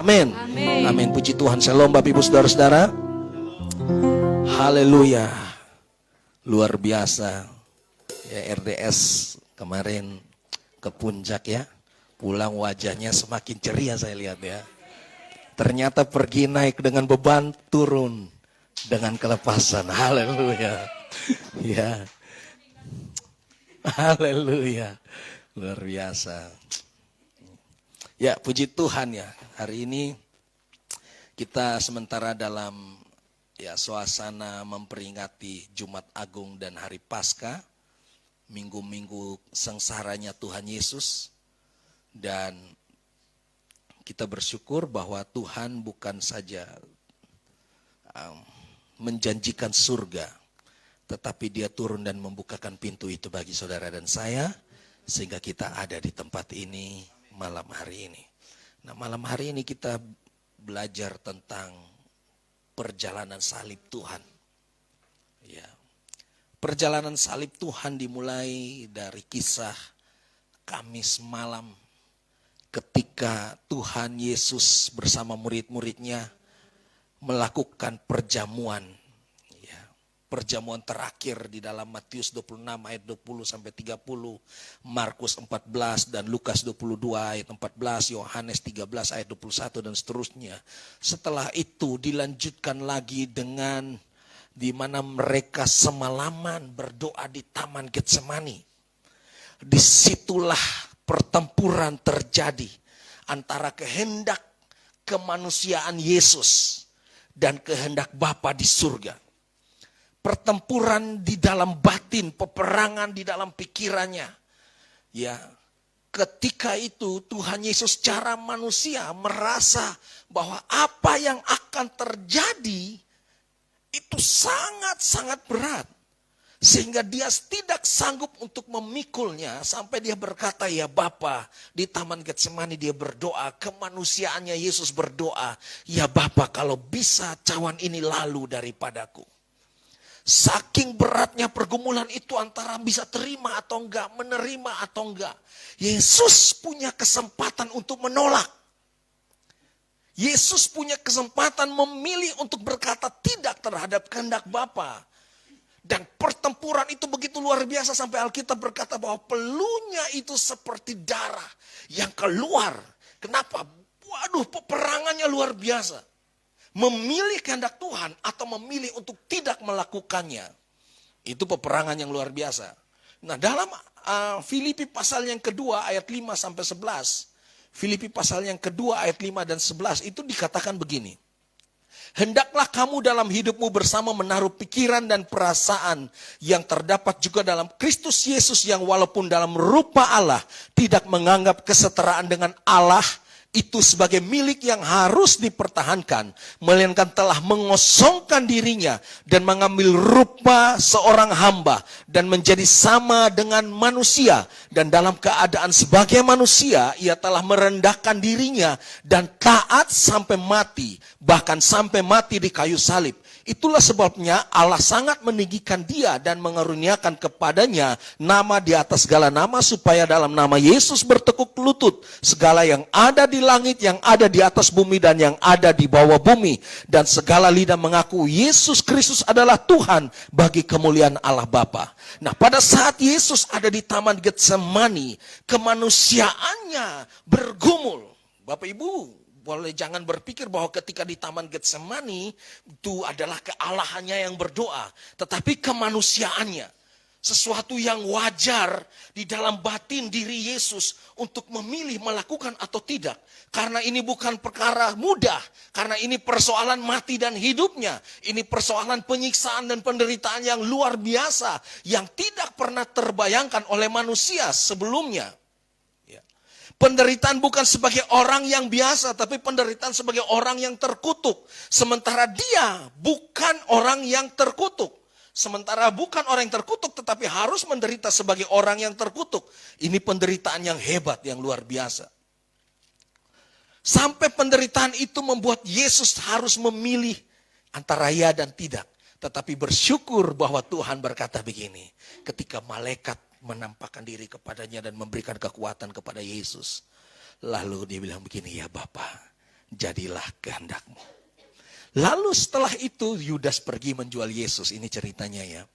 Amin. Amin. Puji Tuhan. Shalom Bapak Ibu Saudara-saudara. Haleluya. Luar biasa. Ya, RDS kemarin ke puncak ya. Pulang wajahnya semakin ceria saya lihat ya. Ternyata pergi naik dengan beban, turun dengan kelepasan. Haleluya. Ya. Haleluya. Luar biasa. Ya, puji Tuhan ya. Hari ini kita sementara dalam suasana memperingati Jumat Agung dan Hari Paskah, minggu-minggu sengsaranya Tuhan Yesus, dan kita bersyukur bahwa Tuhan bukan saja menjanjikan surga, tetapi Dia turun dan membukakan pintu itu bagi saudara dan saya, sehingga kita ada di tempat ini malam hari ini. Nah, malam hari ini kita belajar tentang perjalanan salib Tuhan. Ya. Perjalanan salib Tuhan dimulai dari kisah Kamis malam ketika Tuhan Yesus bersama murid-muridnya melakukan perjamuan. Perjamuan terakhir di dalam Matius 26 ayat 20 sampai 30, Markus 14 dan Lukas 22 ayat 14, Yohanes 13 ayat 21 dan seterusnya. Setelah itu dilanjutkan lagi dengan di mana mereka semalaman berdoa di Taman Getsemani. Disitulah pertempuran terjadi antara kehendak kemanusiaan Yesus dan kehendak Bapa di surga. Pertempuran di dalam batin, peperangan di dalam pikirannya. Ya, ketika itu Tuhan Yesus secara manusia merasa bahwa apa yang akan terjadi itu sangat-sangat berat. Sehingga dia tidak sanggup untuk memikulnya sampai dia berkata, ya Bapa, di Taman Getsemani dia berdoa, kemanusiaannya Yesus berdoa, ya Bapa kalau bisa cawan ini lalu daripadaku. Saking beratnya pergumulan itu antara bisa terima atau enggak, menerima atau enggak. Yesus punya kesempatan untuk menolak. Yesus punya kesempatan memilih untuk berkata tidak terhadap kehendak Bapa. Dan pertempuran itu begitu luar biasa sampai Alkitab berkata bahwa pelunya itu seperti darah yang keluar. Kenapa? Waduh, peperangannya luar biasa. Memilih kehendak Tuhan atau memilih untuk tidak melakukannya. Itu peperangan yang luar biasa. Nah, dalam Filipi pasal yang kedua ayat 5 sampai 11. Filipi pasal yang kedua ayat 5 dan 11 itu dikatakan begini. Hendaklah kamu dalam hidupmu bersama menaruh pikiran dan perasaan yang terdapat juga dalam Kristus Yesus, yang walaupun dalam rupa Allah tidak menganggap kesetaraan dengan Allah itu sebagai milik yang harus dipertahankan, melainkan telah mengosongkan dirinya dan mengambil rupa seorang hamba dan menjadi sama dengan manusia, dan dalam keadaan sebagai manusia ia telah merendahkan dirinya dan taat sampai mati, bahkan sampai mati di kayu salib. Itulah sebabnya Allah sangat meninggikan dia dan mengaruniakan kepadanya nama di atas segala nama, supaya dalam nama Yesus bertekuk lutut segala yang ada di langit, yang ada di atas bumi, dan yang ada di bawah bumi. Dan segala lidah mengaku Yesus Kristus adalah Tuhan bagi kemuliaan Allah Bapa. Nah, pada saat Yesus ada di Taman Getsemani, kemanusiaannya bergumul. Bapak Ibu, boleh jangan berpikir bahwa ketika di Taman Getsemani itu adalah kealahannya yang berdoa, tetapi kemanusiaannya, sesuatu yang wajar di dalam batin diri Yesus untuk memilih melakukan atau tidak. Karena ini bukan perkara mudah, karena ini persoalan mati dan hidupnya. Ini persoalan penyiksaan dan penderitaan yang luar biasa yang tidak pernah terbayangkan oleh manusia sebelumnya. Penderitaan bukan sebagai orang yang biasa, tapi penderitaan sebagai orang yang terkutuk. Sementara dia bukan orang yang terkutuk. Sementara bukan orang yang terkutuk, tetapi harus menderita sebagai orang yang terkutuk. Ini penderitaan yang hebat, yang luar biasa. Sampai penderitaan itu membuat Yesus harus memilih antara ya dan tidak. Tetapi bersyukur bahwa Tuhan berkata begini, ketika malaikat menampakkan diri kepadanya dan memberikan kekuatan kepada Yesus. Lalu dia bilang begini, ya Bapa, jadilah kehendakmu. Lalu setelah itu Yudas pergi menjual Yesus. Ini ceritanya ya.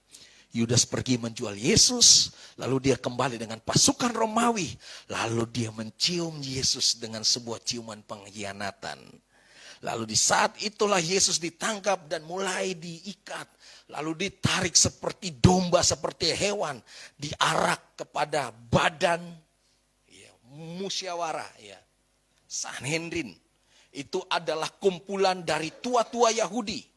Yudas pergi menjual Yesus, lalu dia kembali dengan pasukan Romawi. Lalu dia mencium Yesus dengan sebuah ciuman pengkhianatan. Lalu di saat itulah Yesus ditangkap dan mulai diikat. Lalu ditarik seperti domba, seperti hewan. Diarak kepada badan ya, musyawarah. Ya, Sanhedrin. Itu adalah kumpulan dari tua-tua Yahudi.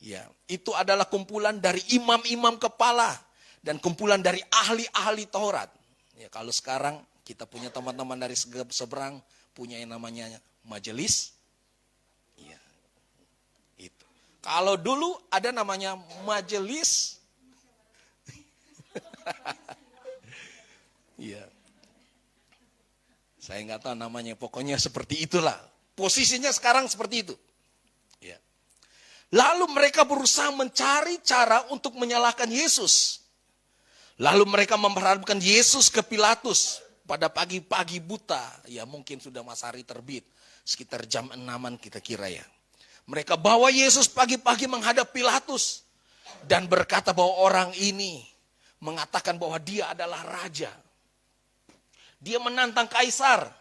Ya, itu adalah kumpulan dari imam-imam kepala. Dan kumpulan dari ahli-ahli Taurat. Ya, kalau sekarang kita punya teman-teman dari seberang. Punya yang namanya majelis. Ya, itu. Kalau dulu ada namanya majelis. Ya, saya nggak tahu namanya. Pokoknya seperti itulah. Posisinya sekarang seperti itu. Ya. Lalu mereka berusaha mencari cara untuk menyalahkan Yesus. Lalu mereka memperhadapkan Yesus ke Pilatus pada pagi-pagi buta. Ya mungkin sudah matahari terbit. Sekitar jam 6-an kita kira ya. Mereka bawa Yesus pagi-pagi menghadap Pilatus. Dan berkata bahwa orang ini mengatakan bahwa dia adalah raja. Dia menantang kaisar.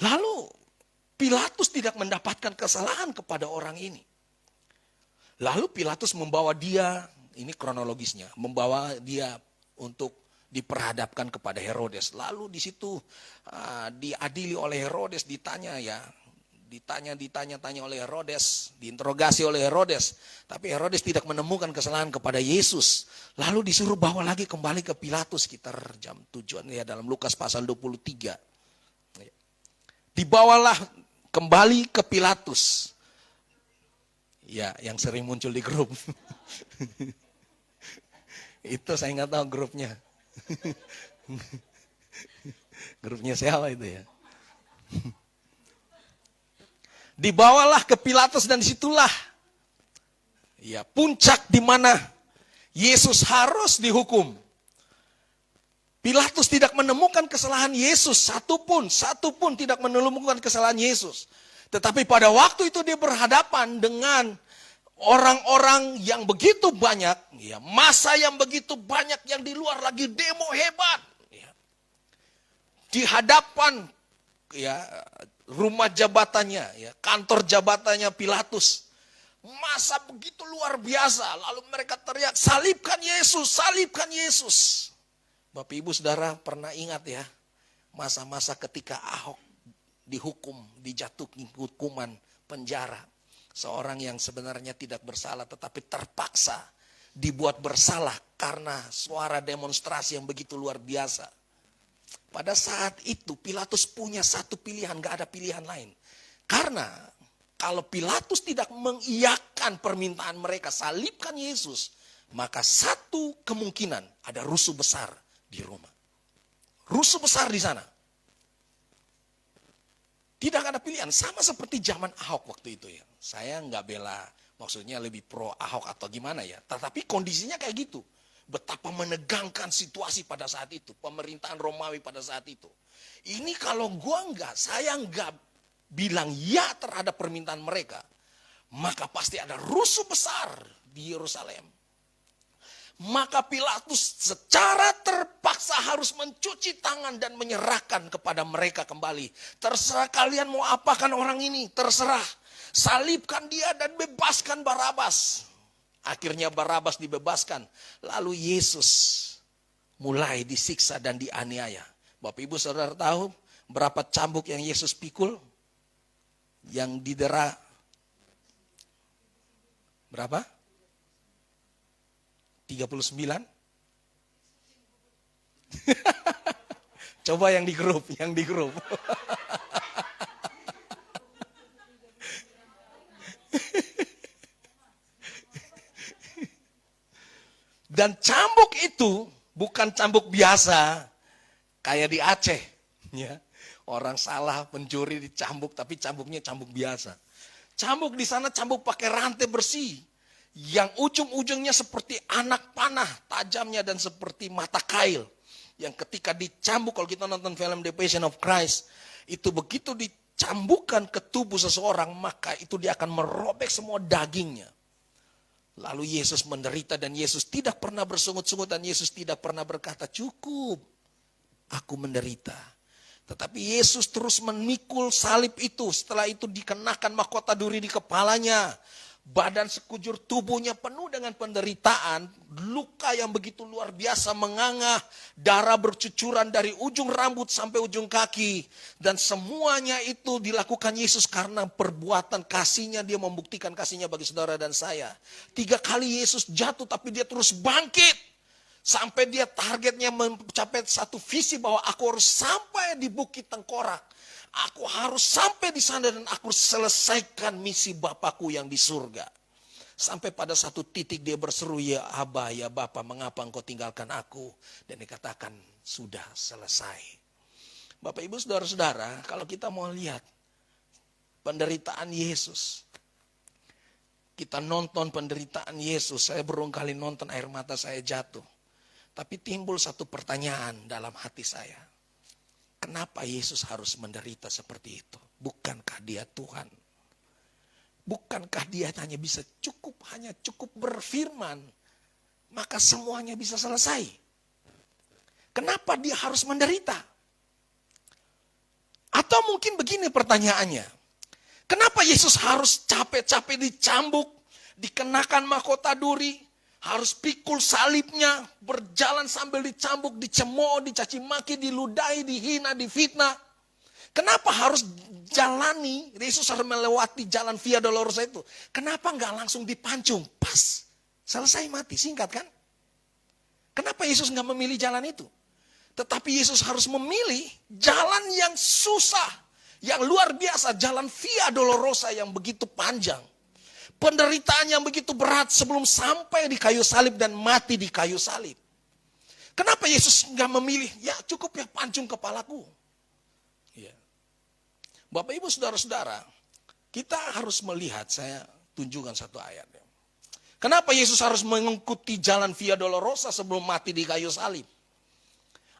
Lalu Pilatus tidak mendapatkan kesalahan kepada orang ini. Lalu Pilatus membawa dia, ini kronologisnya, membawa dia untuk diperhadapkan kepada Herodes. Lalu di situ diadili oleh Herodes, ditanya oleh Herodes, diinterogasi oleh Herodes. Tapi Herodes tidak menemukan kesalahan kepada Yesus. Lalu disuruh bawa lagi kembali ke Pilatus sekitar jam 7 ya dalam Lukas pasal 23. Dibawalah kembali ke Pilatus. Ya, yang sering muncul di grup. Itu saya nggak tahu grupnya. Grupnya siapa itu ya? Dibawalah ke Pilatus dan disitulah ya puncak di mana Yesus harus dihukum. Pilatus tidak menemukan kesalahan Yesus, satu pun tidak menemukan kesalahan Yesus. Tetapi pada waktu itu dia berhadapan dengan orang-orang yang begitu banyak, ya, massa yang begitu banyak yang di luar lagi demo hebat. Ya. Di hadapan ya, rumah jabatannya, ya, kantor jabatannya Pilatus. Massa begitu luar biasa, lalu mereka teriak, salibkan Yesus, salibkan Yesus. Bapak Ibu Saudara pernah ingat ya, masa-masa ketika Ahok dihukum, dijatuhi hukuman penjara. Seorang yang sebenarnya tidak bersalah tetapi terpaksa dibuat bersalah karena suara demonstrasi yang begitu luar biasa. Pada saat itu Pilatus punya satu pilihan, gak ada pilihan lain. Karena kalau Pilatus tidak mengiyakan permintaan mereka, salibkan Yesus, maka satu kemungkinan ada rusuh besar di Roma. Rusuh besar di sana. Tidak ada pilihan. Sama seperti zaman Ahok waktu itu ya. Saya nggak bela, maksudnya lebih pro Ahok atau gimana ya. Tetapi kondisinya kayak gitu. Betapa menegangkan situasi pada saat itu. Pemerintahan Romawi pada saat itu. Ini kalau saya nggak bilang ya terhadap permintaan mereka. Maka pasti ada rusuh besar di Yerusalem. Maka Pilatus secara terpaksa harus mencuci tangan dan menyerahkan kepada mereka kembali. Terserah kalian mau apakan orang ini, terserah. Salibkan dia dan bebaskan Barabas. Akhirnya Barabas dibebaskan. Lalu Yesus mulai disiksa dan dianiaya. Bapak Ibu Saudara tahu berapa cambuk yang Yesus pikul? Yang didera berapa? 39? Coba yang di grup. Dan cambuk itu bukan cambuk biasa kayak di Aceh, ya. Orang salah pencuri dicambuk, tapi cambuknya cambuk biasa. Cambuk di sana cambuk pakai rantai bersih, yang ujung-ujungnya seperti anak panah tajamnya dan seperti mata kail. Yang ketika dicambuk, kalau kita nonton film The Passion of Christ, itu begitu dicambukkan ke tubuh seseorang, maka itu dia akan merobek semua dagingnya. Lalu Yesus menderita dan Yesus tidak pernah bersungut-sungut dan Yesus tidak pernah berkata, cukup, aku menderita. Tetapi Yesus terus memikul salib itu. Setelah itu dikenakan mahkota duri di kepalanya. Badan sekujur tubuhnya penuh dengan penderitaan. Luka yang begitu luar biasa menganga. Darah bercucuran dari ujung rambut sampai ujung kaki. Dan semuanya itu dilakukan Yesus karena perbuatan kasihnya. Dia membuktikan kasihnya bagi saudara dan saya. 3 kali Yesus jatuh tapi dia terus bangkit. Sampai dia targetnya mencapai satu visi bahwa aku harus sampai di Bukit Tengkorak. Aku harus sampai di sana dan aku selesaikan misi Bapakku yang di surga. Sampai pada satu titik dia berseru, ya Abba, ya Bapa, mengapa engkau tinggalkan aku? Dan dikatakan sudah selesai. Bapak Ibu Saudara-saudara, kalau kita mau lihat penderitaan Yesus. Kita nonton penderitaan Yesus, saya berulang kali nonton air mata saya jatuh. Tapi timbul satu pertanyaan dalam hati saya. Kenapa Yesus harus menderita seperti itu? Bukankah dia Tuhan? Bukankah dia hanya cukup berfirman, maka semuanya bisa selesai? Kenapa dia harus menderita? Atau mungkin begini pertanyaannya. Kenapa Yesus harus capek-capek dicambuk, dikenakan mahkota duri, harus pikul salibnya, berjalan sambil dicambuk, dicemooh, dicaci maki, diludahi, dihina, difitnah. Kenapa harus jalani, Yesus harus melewati jalan Via Dolorosa itu. Kenapa enggak langsung dipancung? Pas, selesai mati, singkat kan? Kenapa Yesus enggak memilih jalan itu? Tetapi Yesus harus memilih jalan yang susah, yang luar biasa, jalan Via Dolorosa yang begitu panjang. Penderitaan yang begitu berat sebelum sampai di kayu salib dan mati di kayu salib. Kenapa Yesus enggak memilih, ya cukup ya pancung kepalaku. Ya. Bapak Ibu Saudara-saudara, kita harus melihat, saya tunjukkan satu ayat. Kenapa Yesus harus mengikuti jalan Via Dolorosa sebelum mati di kayu salib?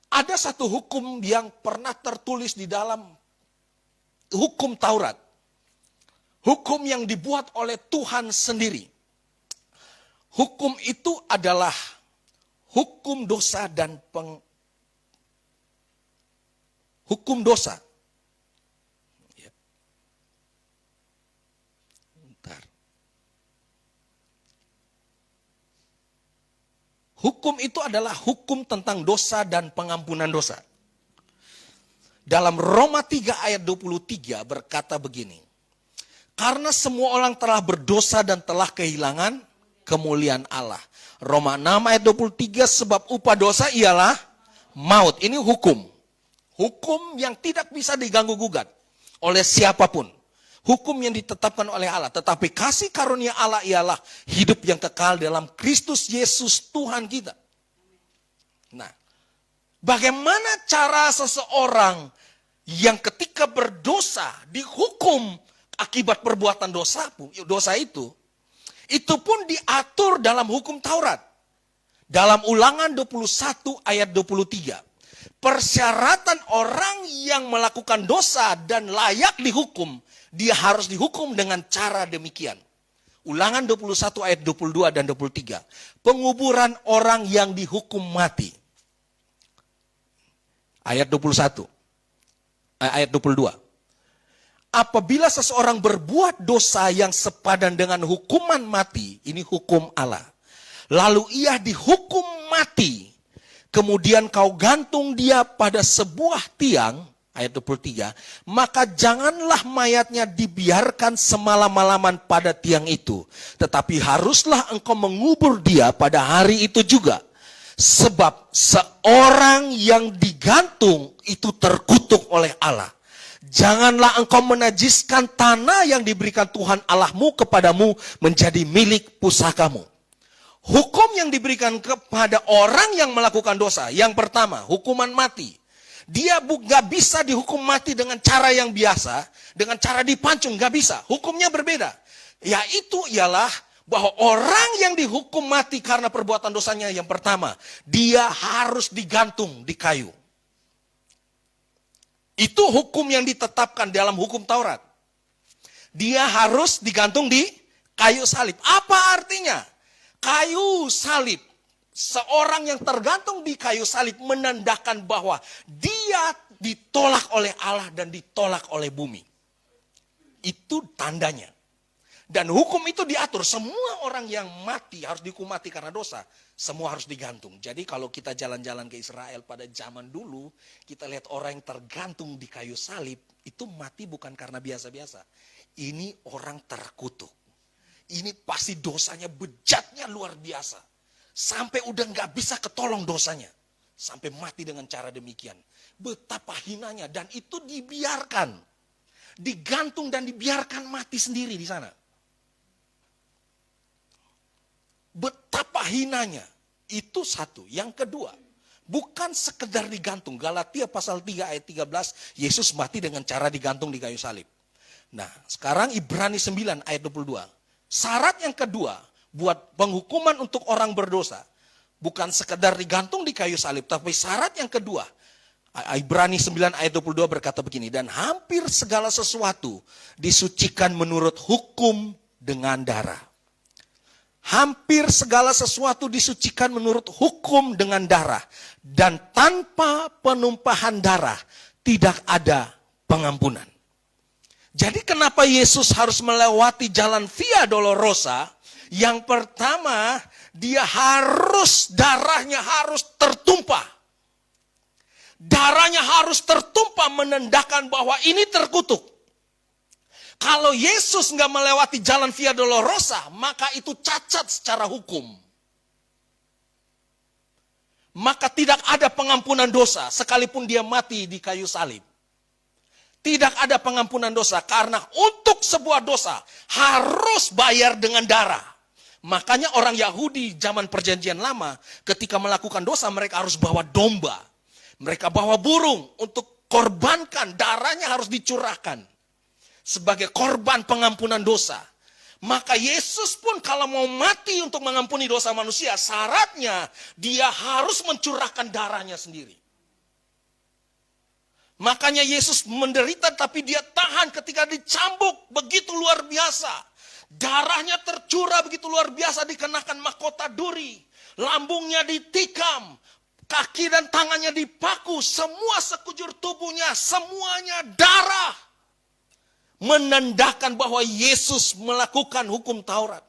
Ada satu hukum yang pernah tertulis di dalam hukum Taurat. Hukum yang dibuat oleh Tuhan sendiri. Hukum itu adalah hukum dosa dan hukum dosa. Ya. Bentar. Hukum itu adalah hukum tentang dosa dan pengampunan dosa. Dalam Roma 3 ayat 23 berkata begini. Karena semua orang telah berdosa dan telah kehilangan kemuliaan Allah. Roma 6 ayat 23, sebab upah dosa ialah maut. Ini hukum. Hukum yang tidak bisa diganggu-gugat oleh siapapun. Hukum yang ditetapkan oleh Allah. Tetapi kasih karunia Allah ialah hidup yang kekal dalam Kristus Yesus Tuhan kita. Nah, bagaimana cara seseorang yang ketika berdosa dihukum akibat perbuatan dosa itu pun diatur dalam hukum Taurat. Dalam Ulangan 21 ayat 23. Persyaratan orang yang melakukan dosa dan layak dihukum, dia harus dihukum dengan cara demikian. Ulangan 21 ayat 22 dan 23. Penguburan orang yang dihukum mati. Ayat 21. Ayat 22. Apabila seseorang berbuat dosa yang sepadan dengan hukuman mati, ini hukum Allah. Lalu ia dihukum mati, kemudian kau gantung dia pada sebuah tiang, ayat 23, maka janganlah mayatnya dibiarkan semalam-malaman pada tiang itu. Tetapi haruslah engkau mengubur dia pada hari itu juga. Sebab seorang yang digantung itu terkutuk oleh Allah. Janganlah engkau menajiskan tanah yang diberikan Tuhan Allahmu kepadamu menjadi milik pusakamu. Hukum yang diberikan kepada orang yang melakukan dosa. Yang pertama, hukuman mati. Dia gak bisa dihukum mati dengan cara yang biasa. Dengan cara dipancung, gak bisa. Hukumnya berbeda. Yaitu ialah bahwa orang yang dihukum mati karena perbuatan dosanya yang pertama. Dia harus digantung di kayu. Itu hukum yang ditetapkan dalam hukum Taurat. Dia harus digantung di kayu salib. Apa artinya? Kayu salib. Seorang yang tergantung di kayu salib menandakan bahwa dia ditolak oleh Allah dan ditolak oleh bumi. Itu tandanya. Dan hukum itu diatur, semua orang yang mati harus dihukum mati karena dosa. Semua harus digantung. Jadi kalau kita jalan-jalan ke Israel pada zaman dulu, kita lihat orang yang tergantung di kayu salib, itu mati bukan karena biasa-biasa. Ini orang terkutuk. Ini pasti dosanya bejatnya luar biasa. Sampai udah gak bisa ketolong dosanya. Sampai mati dengan cara demikian. Betapa hinanya, dan itu dibiarkan. Digantung dan dibiarkan mati sendiri di sana. Betapa hinanya. Itu satu. Yang kedua, bukan sekedar digantung. Galatia pasal 3 ayat 13, Yesus mati dengan cara digantung di kayu salib. Nah, sekarang Ibrani 9 ayat 22. Syarat yang kedua, buat penghukuman untuk orang berdosa. Bukan sekedar digantung di kayu salib, tapi syarat yang kedua. Ibrani 9 ayat 22 berkata begini, dan hampir segala sesuatu disucikan menurut hukum dengan darah. Hampir segala sesuatu disucikan menurut hukum dengan darah. Dan tanpa penumpahan darah tidak ada pengampunan. Jadi kenapa Yesus harus melewati jalan Via Dolorosa? Yang pertama, darahnya harus tertumpah. Darahnya harus tertumpah menandakan bahwa ini terkutuk. Kalau Yesus nggak melewati jalan Via Dolorosa, maka itu cacat secara hukum. Maka tidak ada pengampunan dosa sekalipun dia mati di kayu salib. Tidak ada pengampunan dosa karena untuk sebuah dosa harus bayar dengan darah. Makanya orang Yahudi zaman perjanjian lama ketika melakukan dosa mereka harus bawa domba. Mereka bawa burung untuk korbankan, darahnya harus dicurahkan. Sebagai korban pengampunan dosa. Maka Yesus pun kalau mau mati untuk mengampuni dosa manusia, syaratnya dia harus mencurahkan darahnya sendiri. Makanya Yesus menderita tapi dia tahan ketika dicambuk begitu luar biasa. Darahnya tercurah begitu luar biasa, dikenakan mahkota duri. Lambungnya ditikam, kaki dan tangannya dipaku, semua sekujur tubuhnya, semuanya darah. Menandakan bahwa Yesus melakukan hukum Taurat.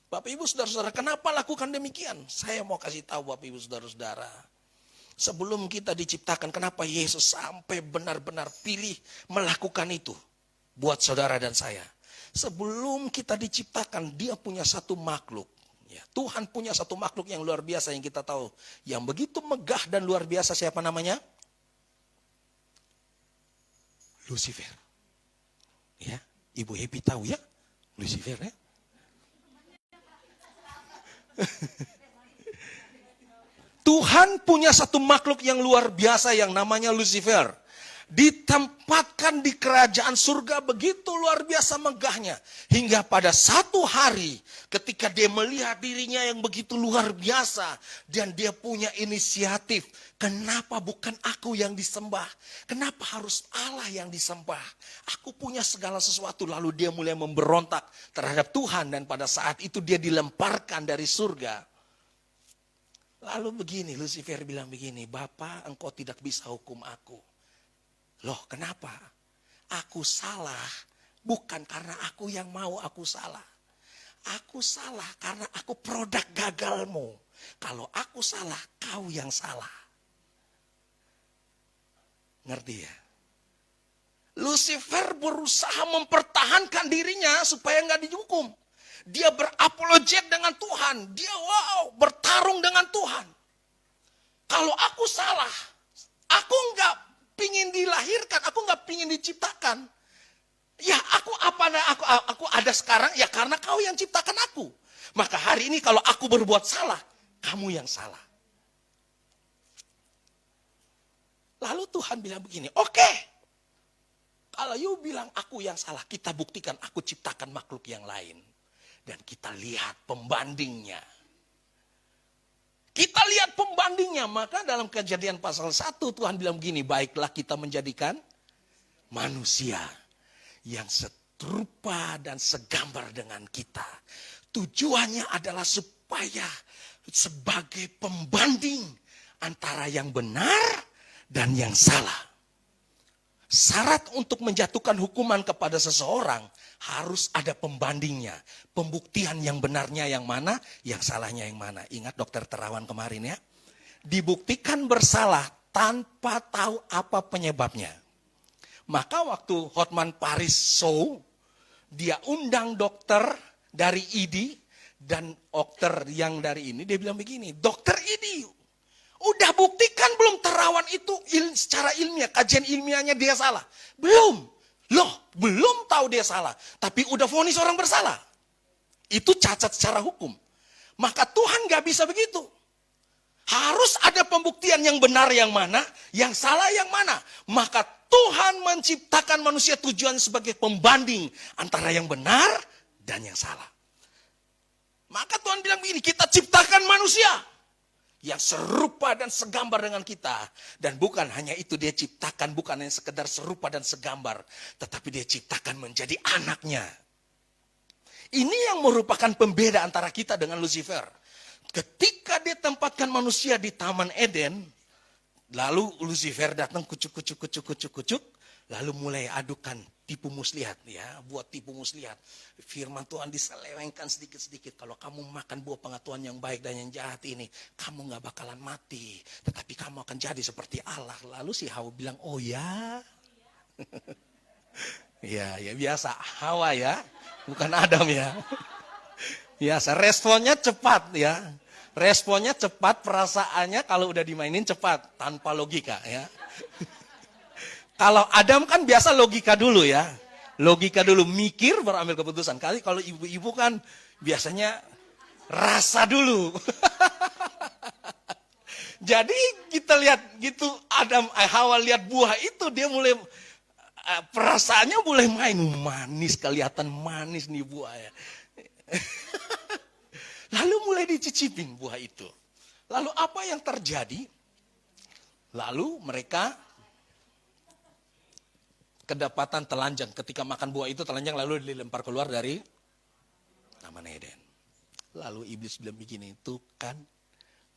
Bapak Ibu Saudara-saudara, kenapa lakukan demikian? Saya mau kasih tahu Bapak Ibu Saudara-saudara. Sebelum kita diciptakan, kenapa Yesus sampai benar-benar pilih melakukan itu buat saudara dan saya? Sebelum kita diciptakan, dia punya satu makhluk. Ya, Tuhan punya satu makhluk yang luar biasa yang kita tahu. Yang begitu megah dan luar biasa, siapa namanya? Lucifer. Ya, Ibu Happy tahu ya? Lucifer ya? Tuhan punya satu makhluk yang luar biasa yang namanya Lucifer. Ditempatkan di kerajaan surga begitu luar biasa megahnya. Hingga pada satu hari ketika dia melihat dirinya yang begitu luar biasa. Dan dia punya inisiatif. Kenapa bukan aku yang disembah? Kenapa harus Allah yang disembah? Aku punya segala sesuatu. Lalu dia mulai memberontak terhadap Tuhan. Dan pada saat itu dia dilemparkan dari surga. Lalu begini, Lucifer bilang begini, Bapa, engkau tidak bisa hukum aku. Loh, kenapa? Aku salah bukan karena aku yang mau aku salah. Aku salah karena aku produk gagalmu. Kalau aku salah, kau yang salah. Ngerti ya? Lucifer berusaha mempertahankan dirinya supaya nggak dihukum. Dia berapologet dengan Tuhan. Dia bertarung dengan Tuhan. Kalau aku salah, aku nggak pingin dilahirkan, aku nggak pingin diciptakan. Ya aku ada sekarang ya karena kau yang ciptakan aku. Maka hari ini kalau aku berbuat salah, kamu yang salah. Lalu Tuhan bilang begini, oke. Kalau you bilang aku yang salah, kita buktikan aku ciptakan makhluk yang lain. Dan kita lihat pembandingnya. Kita lihat pembandingnya. Maka dalam Kejadian pasal 1 Tuhan bilang begini, baiklah kita menjadikan manusia yang serupa dan segambar dengan kita. Tujuannya adalah supaya sebagai pembanding antara yang benar dan yang salah. Syarat untuk menjatuhkan hukuman kepada seseorang harus ada pembandingnya. Pembuktian yang benarnya yang mana, yang salahnya yang mana. Ingat dokter Terawan kemarin ya. Dibuktikan bersalah tanpa tahu apa penyebabnya. Maka waktu Hotman Paris show, dia undang dokter dari ID dan dokter yang dari ini. Dia bilang begini, dokter ID, udah buktikan belum Terawan itu secara ilmiah, kajian ilmiahnya dia salah? Belum. Loh, belum tahu dia salah. Tapi udah vonis orang bersalah. Itu cacat secara hukum. Maka Tuhan gak bisa begitu. Harus ada pembuktian yang benar yang mana, yang salah yang mana. Maka Tuhan menciptakan manusia tujuan sebagai pembanding antara yang benar dan yang salah. Maka Tuhan bilang begini, kita ciptakan manusia yang serupa dan segambar dengan kita. Dan bukan hanya itu, dia ciptakan bukan hanya sekedar serupa dan segambar, tetapi dia ciptakan menjadi anaknya. Ini yang merupakan pembeda antara kita dengan Lucifer. Ketika dia tempatkan manusia di Taman Eden, lalu Lucifer datang kucuk, lalu mulai adukan tipu muslihat ya, buat tipu muslihat. Firman Tuhan diselewengkan sedikit-sedikit. Kalau kamu makan buah pengetahuan yang baik dan yang jahat ini, kamu gak bakalan mati, tetapi kamu akan jadi seperti Allah. Lalu si Hawa bilang, oh ya. Ya biasa, Hawa ya, bukan Adam ya. Biasa, responnya cepat ya. Responnya cepat, perasaannya kalau udah dimainin cepat, tanpa logika ya. Kalau Adam kan biasa logika dulu ya. Logika dulu, mikir baru ambil keputusan. Kalau ibu-ibu kan biasanya rasa dulu. Jadi kita lihat gitu, Hawa lihat buah itu, dia mulai perasaannya mulai main. Manis, kelihatan manis nih buah ya. Lalu mulai dicicipin buah itu. Lalu apa yang terjadi? Lalu mereka kedapatan telanjang. Ketika makan buah itu telanjang lalu dilempar keluar dari Taman Eden. Lalu iblis bilang begini, tuh kan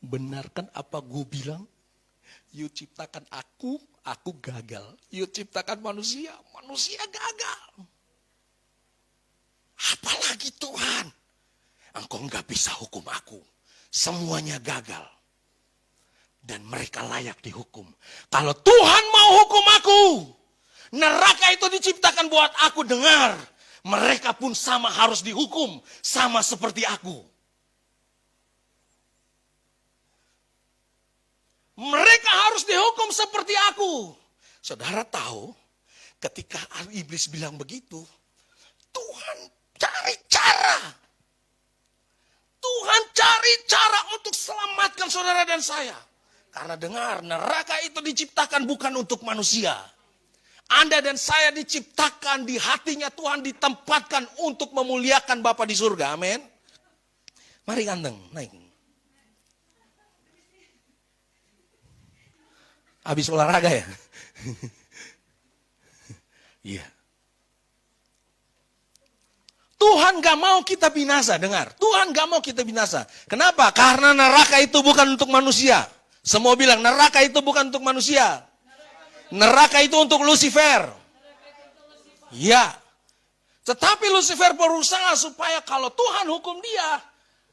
benar kan apa gue bilang? You ciptakan aku gagal. You ciptakan manusia gagal. Apalagi Tuhan, engkau gak bisa hukum aku. Semuanya gagal. Dan mereka layak dihukum. Kalau Tuhan mau hukum aku, neraka itu diciptakan buat aku, dengar. Mereka pun sama harus dihukum. Sama seperti aku. Mereka harus dihukum seperti aku. Saudara tahu, ketika iblis bilang begitu, Tuhan cari cara. Tuhan cari cara untuk selamatkan saudara dan saya. Karena dengar, neraka itu diciptakan bukan untuk manusia. Anda dan saya diciptakan, di hatinya Tuhan ditempatkan untuk memuliakan Bapa di surga. Amin. Mari ganteng, naik. Habis olahraga ya? Iya. Tuhan gak mau kita binasa, dengar. Tuhan gak mau kita binasa. Kenapa? Karena neraka itu bukan untuk manusia. Semua bilang, neraka itu bukan untuk manusia. Neraka itu untuk Lucifer. Ya. Tetapi Lucifer berusaha supaya kalau Tuhan hukum dia,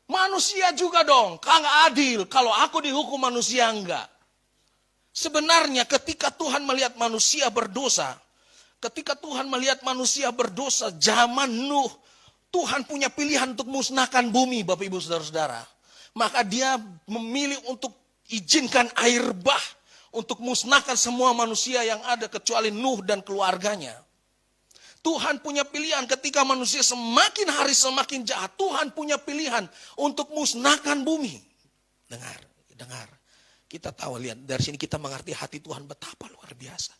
manusia juga dong. Kagak adil. Kalau aku dihukum, manusia enggak. Sebenarnya ketika Tuhan melihat manusia berdosa, zaman Nuh, Tuhan punya pilihan untuk musnahkan bumi, Bapak Ibu Saudara-saudara. Maka dia memilih untuk izinkan air bah untuk musnahkan semua manusia yang ada kecuali Nuh dan keluarganya. Tuhan punya pilihan ketika manusia semakin hari semakin jahat, Tuhan punya pilihan untuk musnahkan bumi. Dengar. Kita tahu, lihat dari sini kita mengerti hati Tuhan betapa luar biasa.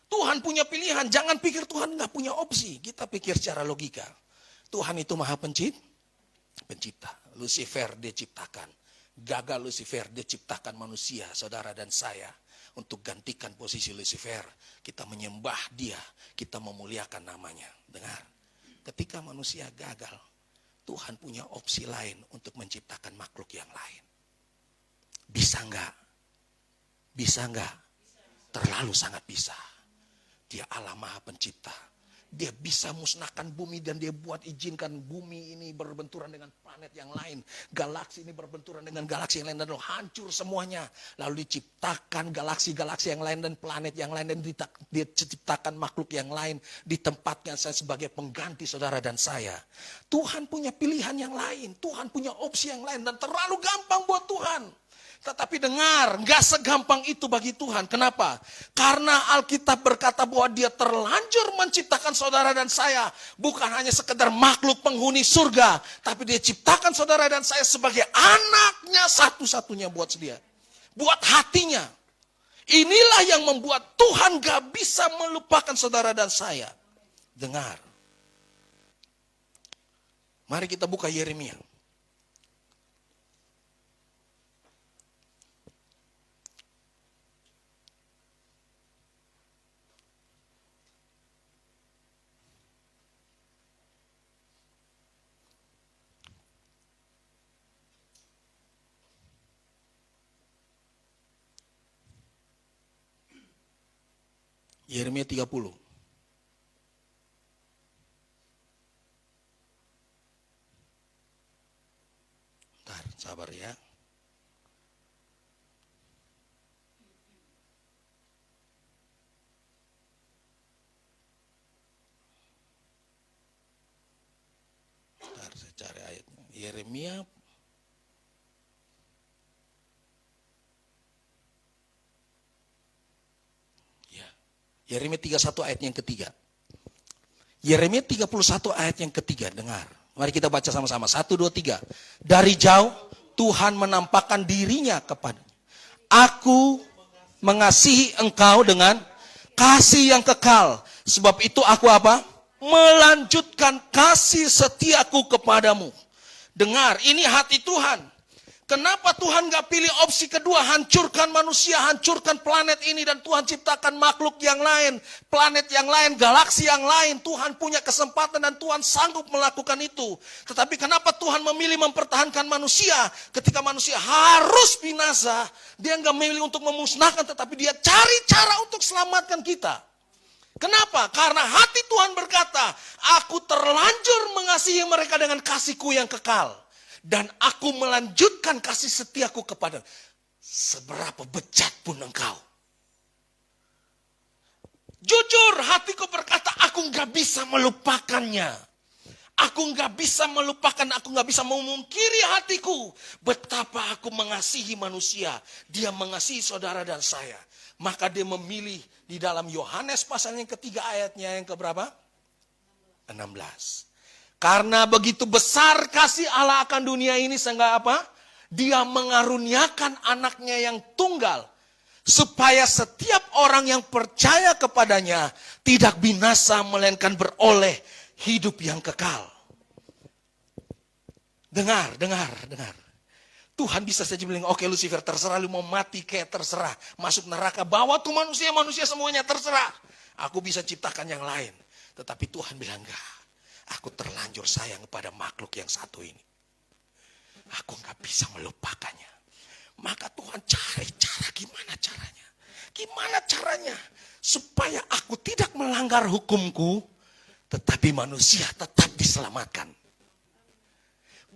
Tuhan punya pilihan, jangan pikir Tuhan nggak punya opsi. Kita pikir secara logika. Tuhan itu maha pencipta. Lucifer dia ciptakan. Gagal Lucifer dia ciptakan manusia, saudara dan saya. untuk gantikan posisi Lucifer. Kita menyembah dia, kita memuliakan namanya. Dengar, ketika manusia gagal, Tuhan punya opsi lain untuk menciptakan makhluk yang lain. Bisa enggak? Bisa enggak? Terlalu sangat bisa. Dia Allah Maha Pencipta. Dia bisa musnahkan bumi dan dia buat izinkan bumi ini berbenturan dengan planet yang lain. Galaksi ini berbenturan dengan galaksi yang lain dan hancur semuanya. Lalu diciptakan galaksi-galaksi yang lain dan planet yang lain. Dan dia ciptakan makhluk yang lain. Ditempatkan saya sebagai pengganti saudara dan saya. Tuhan punya pilihan yang lain. Tuhan punya opsi yang lain dan terlalu gampang buat Tuhan. Tetapi dengar, gak segampang itu bagi Tuhan. Kenapa? Karena Alkitab berkata bahwa dia terlanjur menciptakan saudara dan saya. Bukan hanya sekedar makhluk penghuni surga. Tapi dia ciptakan saudara dan saya sebagai anaknya satu-satunya buat dia. Buat hatinya. Inilah yang membuat Tuhan gak bisa melupakan saudara dan saya. Dengar. Mari kita buka Yeremia. Yeremia 30. Bentar, sabar ya. Bentar, saya cari ayatnya. Yeremia Yeremia 31 ayat yang ketiga. Yeremia 31 ayat yang ketiga, dengar. Mari kita baca sama-sama. 1, 2, 3. Dari jauh Tuhan menampakkan dirinya kepadanya. Aku mengasihi engkau dengan kasih yang kekal. Sebab itu aku apa? Melanjutkan kasih setiaku kepadamu. Dengar, ini hati Tuhan. Kenapa Tuhan gak pilih opsi kedua, hancurkan manusia, hancurkan planet ini, dan Tuhan ciptakan makhluk yang lain, planet yang lain, galaksi yang lain. Tuhan punya kesempatan dan Tuhan sanggup melakukan itu. Tetapi kenapa Tuhan memilih mempertahankan manusia ketika manusia harus binasa? Dia gak memilih untuk memusnahkan, tetapi dia cari cara untuk selamatkan kita. Kenapa? Karena hati Tuhan berkata, aku terlanjur mengasihi mereka dengan kasihku yang kekal. Dan aku melanjutkan kasih setiaku kepada seberapa bejat pun engkau. Jujur hatiku berkata, aku gak bisa melupakannya. Aku gak bisa melupakan, aku gak bisa memungkiri hatiku. Betapa aku mengasihi manusia. Dia mengasihi saudara dan saya. Maka dia memilih di dalam Yohanes pasal yang ketiga ayatnya yang keberapa? 16. Karena begitu besar kasih Allah akan dunia ini sehingga apa? Dia mengaruniakan anaknya yang tunggal. Supaya setiap orang yang percaya kepadanya tidak binasa melainkan beroleh hidup yang kekal. Dengar. Tuhan bisa saja bilang, oke Lucifer terserah lu mau mati kayak terserah. Masuk neraka, bawa tuh manusia semuanya terserah. Aku bisa ciptakan yang lain. Tetapi Tuhan bilang enggak. Aku terlanjur sayang kepada makhluk yang satu ini. Aku gak bisa melupakannya. Maka Tuhan cari cara, gimana caranya? Gimana caranya? Supaya aku tidak melanggar hukumku, tetapi manusia tetap diselamatkan.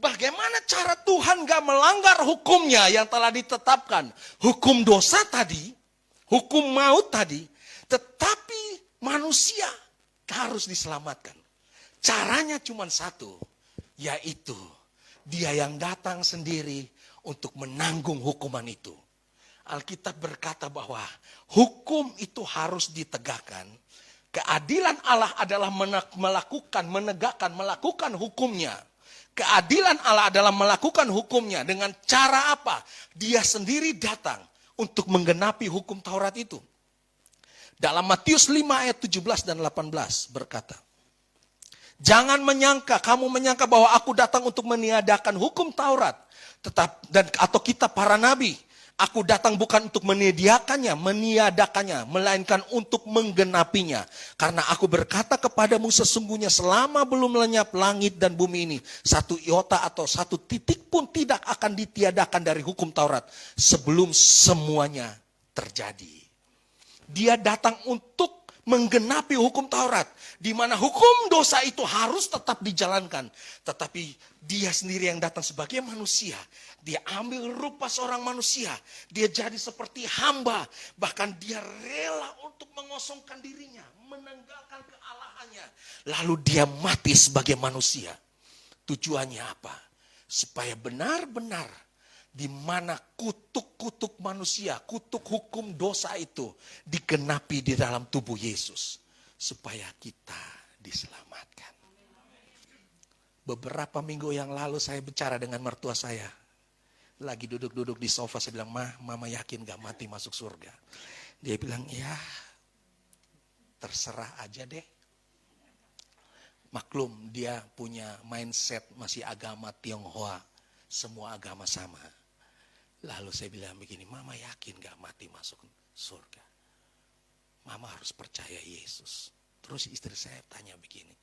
Bagaimana cara Tuhan gak melanggar hukumnya yang telah ditetapkan? Hukum dosa tadi, hukum maut tadi, tetapi manusia harus diselamatkan. Caranya cuma satu, yaitu dia yang datang sendiri untuk menanggung hukuman itu. Alkitab berkata bahwa hukum itu harus ditegakkan. Keadilan Allah adalah melakukan hukumnya. Keadilan Allah adalah melakukan hukumnya. Dengan cara apa? Dia sendiri datang untuk menggenapi hukum Taurat itu. Dalam Matius 5 ayat 17 dan 18 berkata, jangan kamu menyangka bahwa aku datang untuk meniadakan hukum Taurat atau kitab para nabi. Aku datang bukan untuk meniadakannya, melainkan untuk menggenapinya. Karena aku berkata kepadamu, sesungguhnya selama belum lenyap langit dan bumi ini, satu iota atau satu titik pun tidak akan ditiadakan dari hukum Taurat sebelum semuanya terjadi. Dia datang untuk menggenapi hukum Taurat, di mana hukum dosa itu harus tetap dijalankan. Tetapi dia sendiri yang datang sebagai manusia. Dia ambil rupa seorang manusia. Dia jadi seperti hamba. Bahkan dia rela untuk mengosongkan dirinya, menanggalkan kealahannya. Lalu dia mati sebagai manusia. Tujuannya apa? Supaya benar-benar di mana kutuk-kutuk manusia, kutuk hukum dosa itu digenapi di dalam tubuh Yesus. Supaya kita diselamatkan. Beberapa minggu yang lalu saya bicara dengan mertua saya. Lagi duduk-duduk di sofa, saya bilang, Mama yakin gak mati masuk surga? Dia bilang, ya terserah aja deh. Maklum dia punya mindset masih agama Tionghoa. Semua agama sama. Lalu saya bilang begini, Mama yakin gak mati masuk surga? Mama harus percaya Yesus. Terus istri saya tanya begini,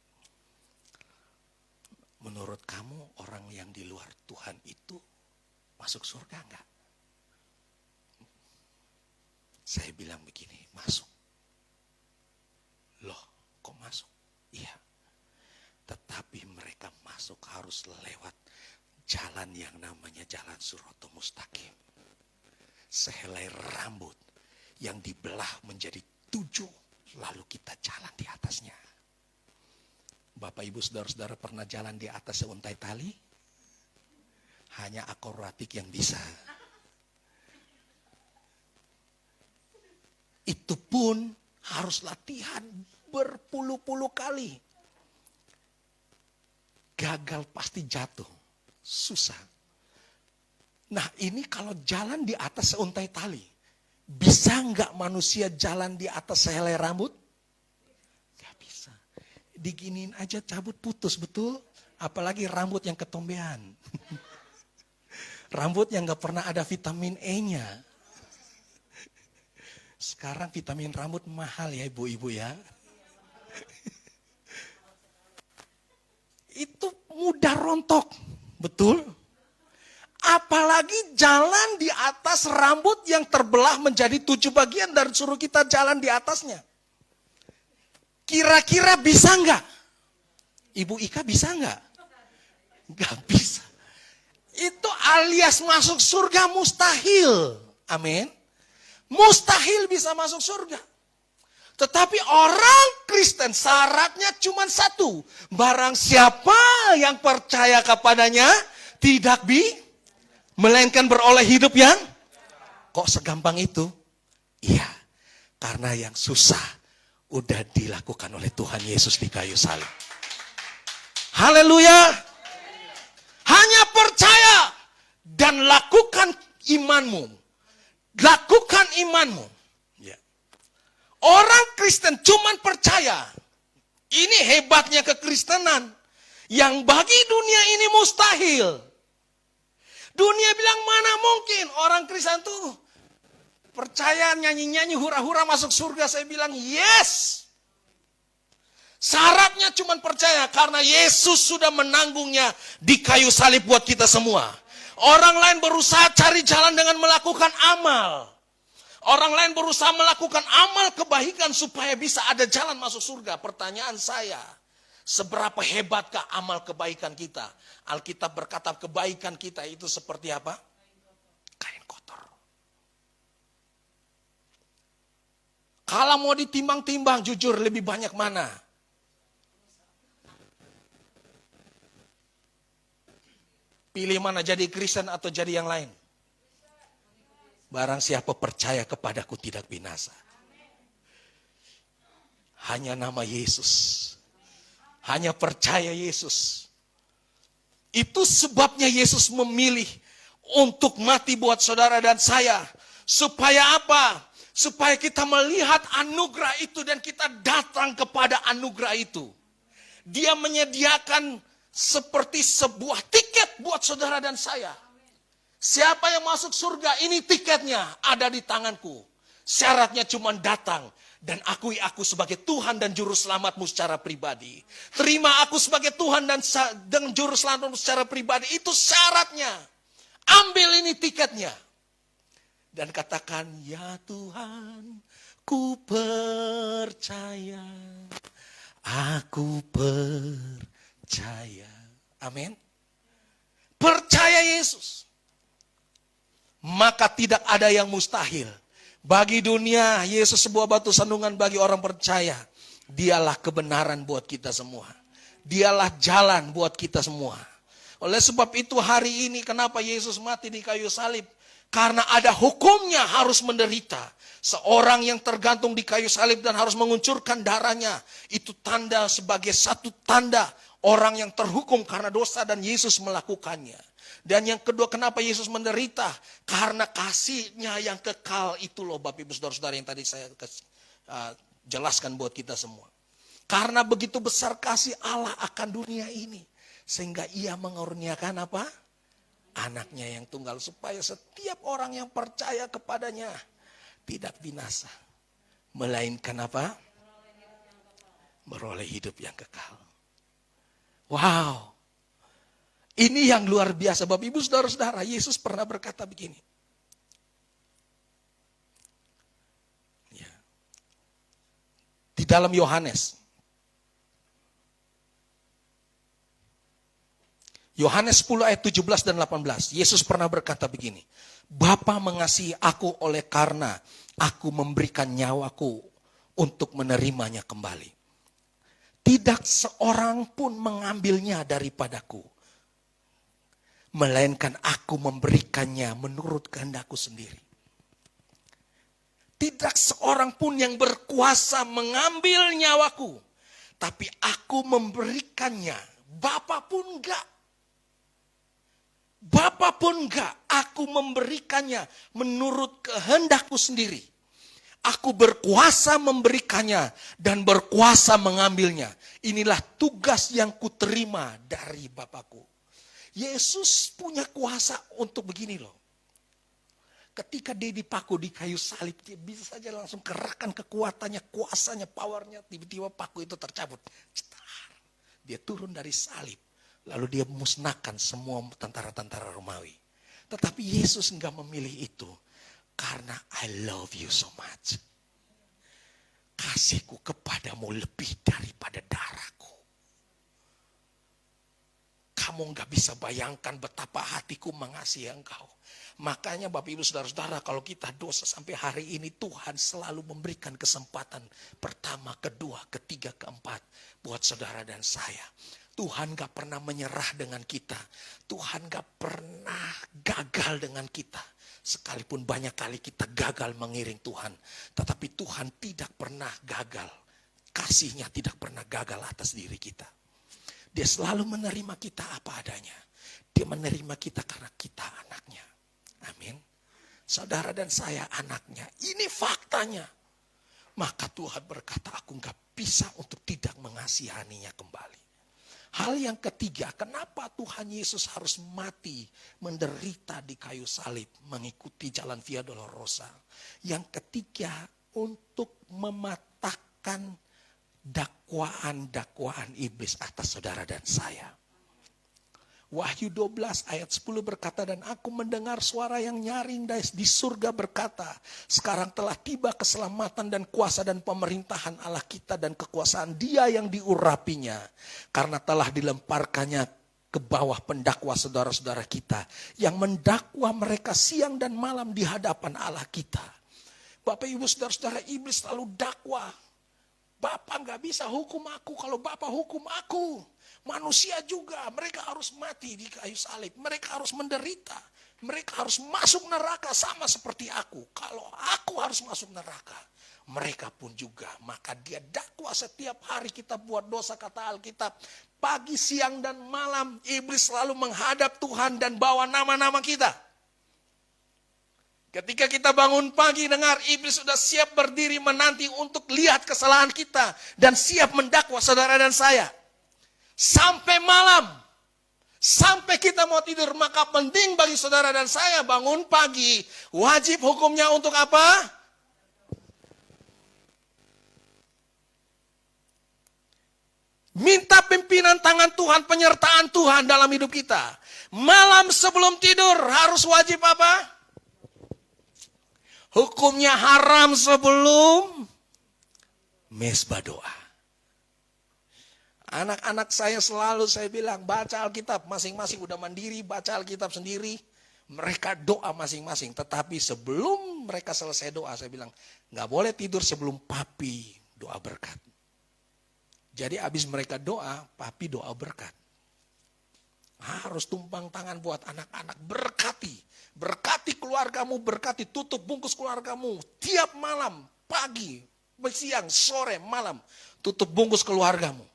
menurut kamu orang yang di luar Tuhan itu masuk surga enggak? Saya bilang begini, masuk. Loh, kok masuk? Iya. Tetapi mereka masuk harus lewat jalan yang namanya jalan Siratal Mustaqim. Sehelai rambut yang dibelah menjadi 7, lalu kita jalan di atasnya. Bapak ibu saudara-saudara pernah jalan di atas seuntai tali? Hanya akrobatik yang bisa. Itu pun harus latihan berpuluh-puluh kali. Gagal pasti jatuh. Susah. Nah ini kalau jalan di atas seuntai tali, bisa nggak manusia jalan di atas sehelai rambut? Gak bisa. Diginiin aja cabut putus, betul? Apalagi rambut yang ketombean. Rambut yang gak pernah ada vitamin E-nya. Sekarang vitamin rambut mahal ya ibu-ibu ya. Itu mudah rontok. Betul? Apalagi jalan di atas rambut yang terbelah menjadi 7 bagian dan suruh kita jalan di atasnya. Kira-kira bisa nggak? Ibu Ika bisa nggak? Nggak bisa. Itu alias masuk surga mustahil. Amin. Mustahil bisa masuk surga. Tetapi orang Kristen syaratnya cuma satu. Barang siapa yang percaya kepadanya tidak melainkan beroleh hidup yang kok segampang itu? Iya, karena yang susah udah dilakukan oleh Tuhan Yesus di kayu salib. Haleluya. Hanya percaya dan lakukan imanmu. Lakukan imanmu. Orang Kristen cuman percaya. Ini hebatnya kekristenan. Yang bagi dunia ini mustahil. Dunia bilang mana mungkin orang Kristen tuh percaya nyanyi-nyanyi hura-hura masuk surga. Saya bilang yes. Syaratnya cuman percaya karena Yesus sudah menanggungnya di kayu salib buat kita semua. Orang lain berusaha cari jalan dengan melakukan amal. Orang lain berusaha melakukan amal kebaikan supaya bisa ada jalan masuk surga. Pertanyaan saya, seberapa hebatkah amal kebaikan kita? Alkitab berkata kebaikan kita itu seperti apa? Kain kotor. Kalau mau ditimbang-timbang, jujur lebih banyak mana? Pilih mana, jadi Kristen atau jadi yang lain? Barang siapa percaya kepadaku tidak binasa. Hanya nama Yesus. Hanya percaya Yesus. Itu sebabnya Yesus memilih untuk mati buat saudara dan saya. Supaya apa? Supaya kita melihat anugerah itu dan kita datang kepada anugerah itu. Dia menyediakan seperti sebuah tiket buat saudara dan saya. Siapa yang masuk surga, ini tiketnya ada di tanganku. Syaratnya cuma datang dan akui aku sebagai Tuhan dan Juru Selamatmu secara pribadi. Terima aku sebagai Tuhan dan Juru Selamatmu secara pribadi. Itu syaratnya. Ambil ini tiketnya. Dan katakan, ya Tuhan, ku percaya. Aku percaya. Amin. Percaya Yesus. Maka tidak ada yang mustahil. Bagi dunia, Yesus sebuah batu sandungan. Bagi orang percaya, Dialah kebenaran buat kita semua. Dialah jalan buat kita semua. Oleh sebab itu hari ini kenapa Yesus mati di kayu salib? Karena ada hukumnya harus menderita. Seorang yang tergantung di kayu salib dan harus menguncurkan darahnya. Itu tanda sebagai satu tanda orang yang terhukum karena dosa dan Yesus melakukannya. Dan yang kedua, kenapa Yesus menderita? Karena kasihnya yang kekal itu loh Bapak Ibu Saudara-saudara yang tadi saya jelaskan buat kita semua. Karena begitu besar kasih Allah akan dunia ini. Sehingga ia mengurniakan apa? Anaknya yang tunggal. Supaya setiap orang yang percaya kepadanya tidak binasa. Melainkan apa? Beroleh hidup yang kekal. Wow. Ini yang luar biasa. Bapak Ibu Saudara-saudara, Yesus pernah berkata begini. Ya. Di dalam Yohanes 10 ayat 17 dan 18. Yesus pernah berkata begini. Bapa mengasihi aku oleh karena aku memberikan nyawaku untuk menerimanya kembali. Tidak seorang pun mengambilnya daripadaku. Melainkan aku memberikannya menurut kehendakku sendiri. Tidak seorang pun yang berkuasa mengambil nyawaku. Tapi aku memberikannya. Bapa pun enggak. Bapa pun enggak. Aku memberikannya menurut kehendakku sendiri. Aku berkuasa memberikannya dan berkuasa mengambilnya. Inilah tugas yang kuterima dari Bapakku. Yesus punya kuasa untuk begini loh. Ketika dia dipaku di kayu salib, dia bisa saja langsung kerahkan kekuatannya, kuasanya, powernya. Tiba-tiba paku itu tercabut. Dia turun dari salib. Lalu dia musnahkan semua tentara-tentara Romawi. Tetapi Yesus enggak memilih itu. Karena I love you so much. Kasihku kepadamu lebih daripada darahku. Kamu nggak bisa bayangkan betapa hatiku mengasihi engkau. Makanya Bapak Ibu Saudara-saudara, kalau kita dosa sampai hari ini, Tuhan selalu memberikan kesempatan pertama, kedua, ketiga, keempat buat saudara dan saya. Tuhan gak pernah menyerah dengan kita. Tuhan gak pernah gagal dengan kita. Sekalipun banyak kali kita gagal mengiring Tuhan. Tetapi Tuhan tidak pernah gagal. Kasihnya tidak pernah gagal atas diri kita. Dia selalu menerima kita apa adanya. Dia menerima kita karena kita anaknya. Amin. Saudara dan saya anaknya. Ini faktanya. Maka Tuhan berkata, aku gak bisa untuk tidak mengasihaninya kembali. Hal yang ketiga, kenapa Tuhan Yesus harus mati, menderita di kayu salib, mengikuti jalan Via Dolorosa. Yang ketiga, untuk mematahkan dakwaan-dakwaan iblis atas saudara dan saya. Wahyu 12 ayat 10 berkata, dan aku mendengar suara yang nyaring di surga berkata, sekarang telah tiba keselamatan dan kuasa dan pemerintahan Allah kita dan kekuasaan Dia yang diurapinya. Karena telah dilemparkannya ke bawah pendakwa saudara-saudara kita, yang mendakwa mereka siang dan malam di hadapan Allah kita. Bapak Ibu Saudara-saudara, iblis selalu dakwa. Bapak gak bisa hukum aku kalau Bapak hukum aku. Manusia juga, mereka harus mati di kayu salib. Mereka harus menderita. Mereka harus masuk neraka sama seperti aku. Kalau aku harus masuk neraka, mereka pun juga. Maka dia dakwa setiap hari kita buat dosa, kata Alkitab. Pagi, siang, dan malam iblis selalu menghadap Tuhan dan bawa nama-nama kita. Ketika kita bangun pagi dengar iblis sudah siap berdiri menanti untuk lihat kesalahan kita. Dan siap mendakwa saudara dan saya. Sampai malam. Sampai kita mau tidur, maka penting bagi saudara dan saya bangun pagi. Wajib hukumnya untuk apa? Minta pimpinan tangan Tuhan, penyertaan Tuhan dalam hidup kita. Malam sebelum tidur harus wajib apa? Hukumnya haram sebelum mesbah doa. Anak-anak saya selalu saya bilang, baca Alkitab. Masing-masing udah mandiri, baca Alkitab sendiri. Mereka doa masing-masing. Tetapi sebelum mereka selesai doa, saya bilang, gak boleh tidur sebelum papi doa berkat. Jadi habis mereka doa, papi doa berkat. Harus tumpang tangan buat anak-anak. Berkati. Berkati keluargamu, berkati tutup bungkus keluargamu. Tiap malam, pagi, siang, sore, malam. Tutup bungkus keluargamu.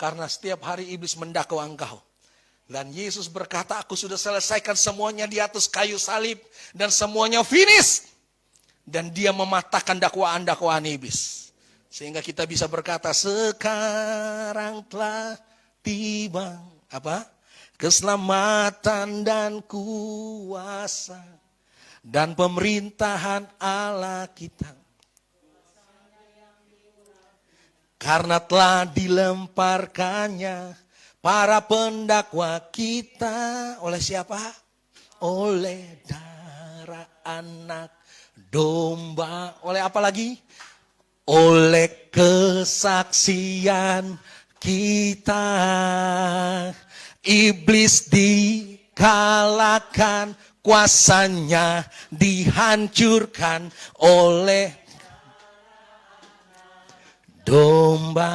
Karena setiap hari iblis mendakwa engkau. Dan Yesus berkata, aku sudah selesaikan semuanya di atas kayu salib. Dan semuanya finish. Dan dia mematahkan dakwaan-dakwaan iblis. Sehingga kita bisa berkata, sekarang telah tiba. Apa? Keselamatan dan kuasa. Dan pemerintahan Allah kita. Karena telah dilemparkannya para pendakwa kita. Oleh siapa? Oleh darah anak domba. Oleh apa lagi? Oleh kesaksian kita. Iblis dikalahkan, kuasanya dihancurkan oleh domba.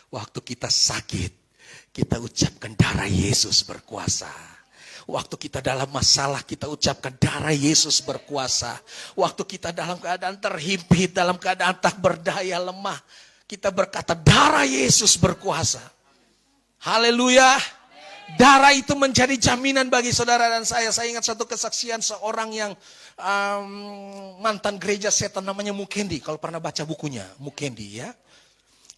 Waktu kita sakit, kita ucapkan darah Yesus berkuasa. Waktu kita dalam masalah, kita ucapkan darah Yesus berkuasa. Waktu kita dalam keadaan terhimpit, dalam keadaan tak berdaya, lemah, kita berkata darah Yesus berkuasa. Haleluya. Darah itu menjadi jaminan bagi saudara dan saya. Saya ingat satu kesaksian seorang yang mantan gereja setan, namanya Mukendi. Kalau pernah baca bukunya, Mukendi ya.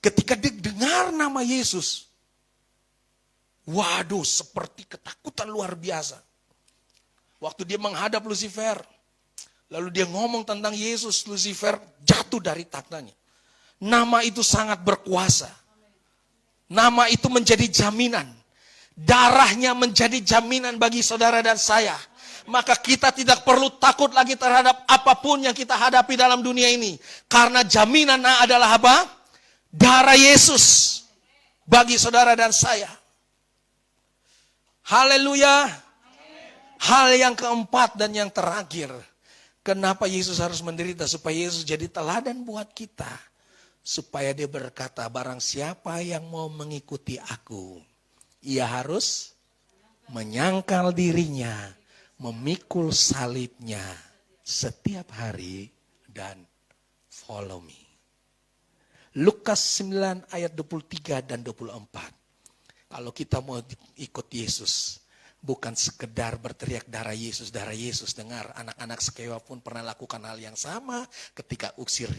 Ketika dia dengar nama Yesus, waduh, seperti ketakutan luar biasa. Waktu dia menghadap Lucifer, lalu dia ngomong tentang Yesus, Lucifer jatuh dari taktanya. Nama itu sangat berkuasa. Nama itu menjadi jaminan. Darahnya menjadi jaminan bagi saudara dan saya. Maka kita tidak perlu takut lagi terhadap apapun yang kita hadapi dalam dunia ini. Karena jaminan adalah apa? Darah Yesus bagi saudara dan saya. Haleluya. Hal yang keempat dan yang terakhir. Kenapa Yesus harus menderita? Supaya Yesus jadi teladan buat kita. Supaya dia berkata, barang siapa yang mau mengikuti aku, ia harus menyangkal dirinya, memikul salibnya setiap hari dan follow me. Lukas 9 ayat 23 dan 24. Kalau kita mau ikut Yesus, bukan sekedar berteriak darah Yesus, darah Yesus. Dengar, anak-anak Sekewa pun pernah lakukan hal yang sama ketika usir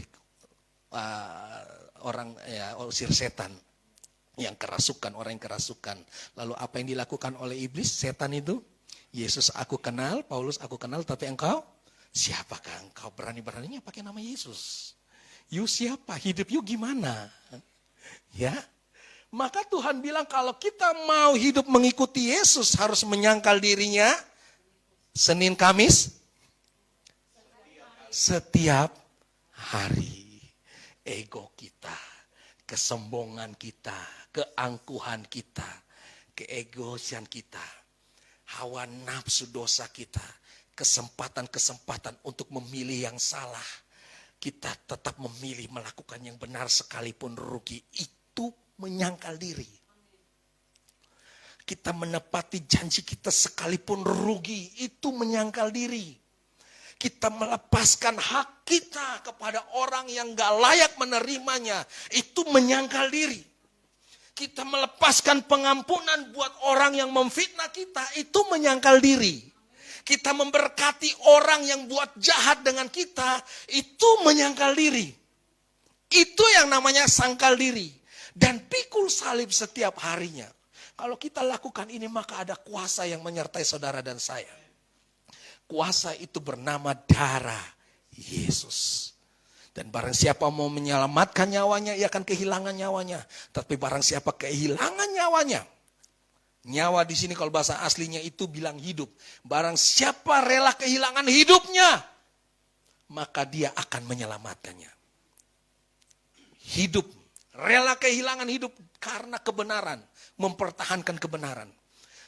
usir setan yang kerasukan, orang yang kerasukan. Lalu apa yang dilakukan oleh iblis, setan itu? Yesus aku kenal, Paulus aku kenal, tapi engkau siapakah engkau? Berani-beraninya pakai nama Yesus. You siapa? Hidup you gimana? Ya. Maka Tuhan bilang kalau kita mau hidup mengikuti Yesus harus menyangkal dirinya Senin Kamis setiap hari. Ego kita, kesombongan kita, keangkuhan kita, keegoisan kita, hawa nafsu dosa kita, kesempatan-kesempatan untuk memilih yang salah. Kita tetap memilih melakukan yang benar sekalipun rugi. Itu menyangkal diri. Kita menepati janji kita sekalipun rugi. Itu menyangkal diri. Kita melepaskan hak kita kepada orang yang gak layak menerimanya. Itu menyangkal diri. Kita melepaskan pengampunan buat orang yang memfitnah kita. Itu menyangkal diri. Kita memberkati orang yang buat jahat dengan kita. Itu menyangkal diri. Itu yang namanya sangkal diri. Dan pikul salib setiap harinya. Kalau kita lakukan ini, maka ada kuasa yang menyertai saudara dan saya. Kuasa itu bernama darah Yesus. Dan barang siapa mau menyelamatkan nyawanya, ia akan kehilangan nyawanya. Tapi barang siapa kehilangan nyawanya, nyawa di sini kalau bahasa aslinya itu bilang hidup. Barang siapa rela kehilangan hidupnya, maka dia akan menyelamatkannya. Hidup, rela kehilangan hidup karena kebenaran, mempertahankan kebenaran.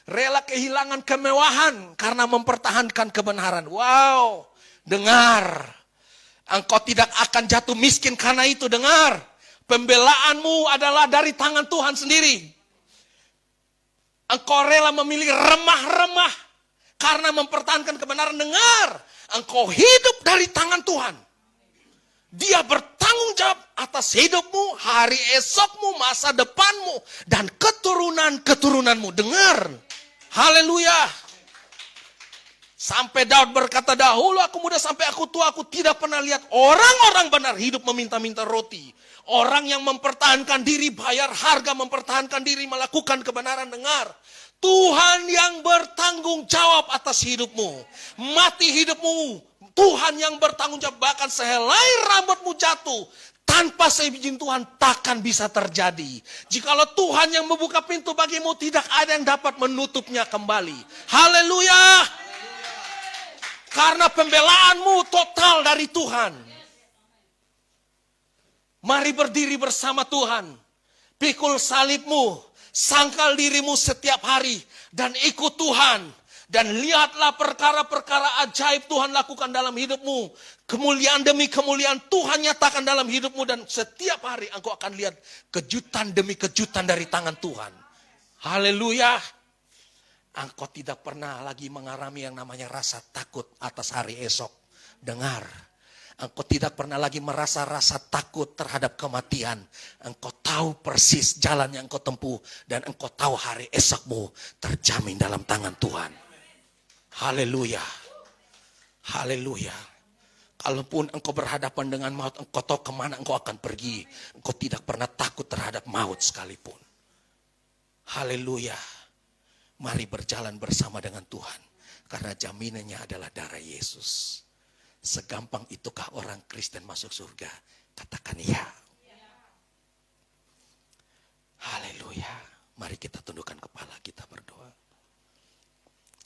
Rela kehilangan kemewahan karena mempertahankan kebenaran. Wow, dengar. Engkau tidak akan jatuh miskin karena itu, dengar. Pembelaanmu adalah dari tangan Tuhan sendiri. Engkau rela memilih remah-remah karena mempertahankan kebenaran, dengar. Engkau hidup dari tangan Tuhan. Dia bertanggung jawab atas hidupmu, hari esokmu, masa depanmu, dan keturunan-keturunanmu. Dengar. Haleluya. Sampai Daud berkata, dahulu aku muda sampai aku tua, aku tidak pernah lihat orang-orang benar hidup meminta-minta roti. Orang yang mempertahankan diri, bayar harga, mempertahankan diri, melakukan kebenaran. Dengar, Tuhan yang bertanggung jawab atas hidupmu. Mati hidupmu, Tuhan yang bertanggung jawab. Bahkan sehelai rambutmu jatuh, tanpa seizin Tuhan takkan bisa terjadi. Jikalau Tuhan yang membuka pintu bagimu, tidak ada yang dapat menutupnya kembali. Haleluya. Karena pembelaanmu total dari Tuhan. Mari berdiri bersama Tuhan. Pikul salibmu, sangkal dirimu setiap hari, dan ikut Tuhan. Dan lihatlah perkara-perkara ajaib Tuhan lakukan dalam hidupmu. Kemuliaan demi kemuliaan Tuhan nyatakan dalam hidupmu. Dan setiap hari engkau akan lihat kejutan demi kejutan dari tangan Tuhan. Haleluya. Engkau tidak pernah lagi mengalami yang namanya rasa takut atas hari esok. Dengar, engkau tidak pernah lagi merasa rasa takut terhadap kematian. Engkau tahu persis jalan yang engkau tempuh. Dan engkau tahu hari esokmu terjamin dalam tangan Tuhan. Haleluya. Haleluya. Kalaupun engkau berhadapan dengan maut, engkau tahu kemana engkau akan pergi. Engkau tidak pernah takut terhadap maut sekalipun. Haleluya. Mari berjalan bersama dengan Tuhan. Karena jaminannya adalah darah Yesus. Segampang itukah orang Kristen masuk surga? Katakan ya. Haleluya. Mari kita tundukkan kepala, kita berdoa.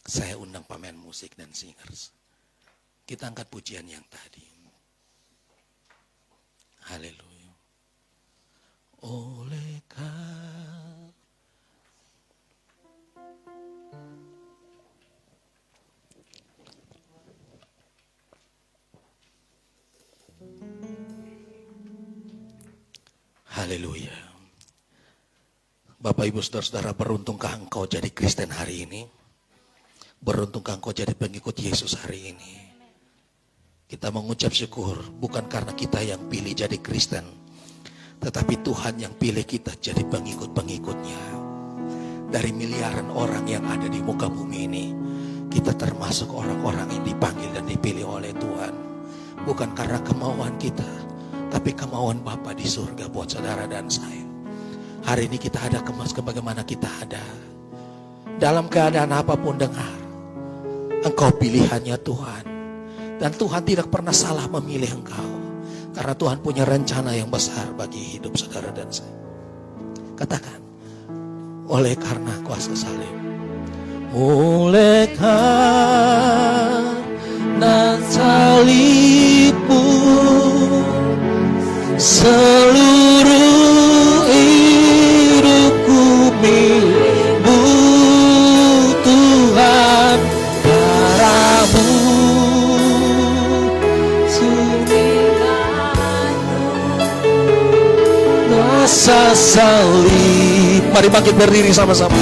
Saya undang pemain musik dan singers. Kita angkat pujian yang tadi. Haleluya. Olehkah Haleluya. Bapak Ibu Saudara-saudara, beruntungkah engkau jadi Kristen hari ini? Beruntungkah engkau jadi pengikut Yesus hari ini? Kita mengucap syukur bukan karena kita yang pilih jadi Kristen, tetapi Tuhan yang pilih kita jadi pengikut-pengikutnya. Dari miliaran orang yang ada di muka bumi ini, kita termasuk orang-orang yang dipanggil dan dipilih oleh Tuhan. Bukan karena kemauan kita, tapi kemauan Bapa di surga buat saudara dan saya. Hari ini kita ada bagaimana kita ada. Dalam keadaan apapun, dengar. Engkau pilihannya Tuhan. Dan Tuhan tidak pernah salah memilih engkau. Karena Tuhan punya rencana yang besar bagi hidup saudara dan saya. Katakan, oleh karena kuasa salib. Oleh karena salibmu, seluruh hidupku milikmu Tuhan. Darahmu kuasa salib. Mari bangkit berdiri sama-sama.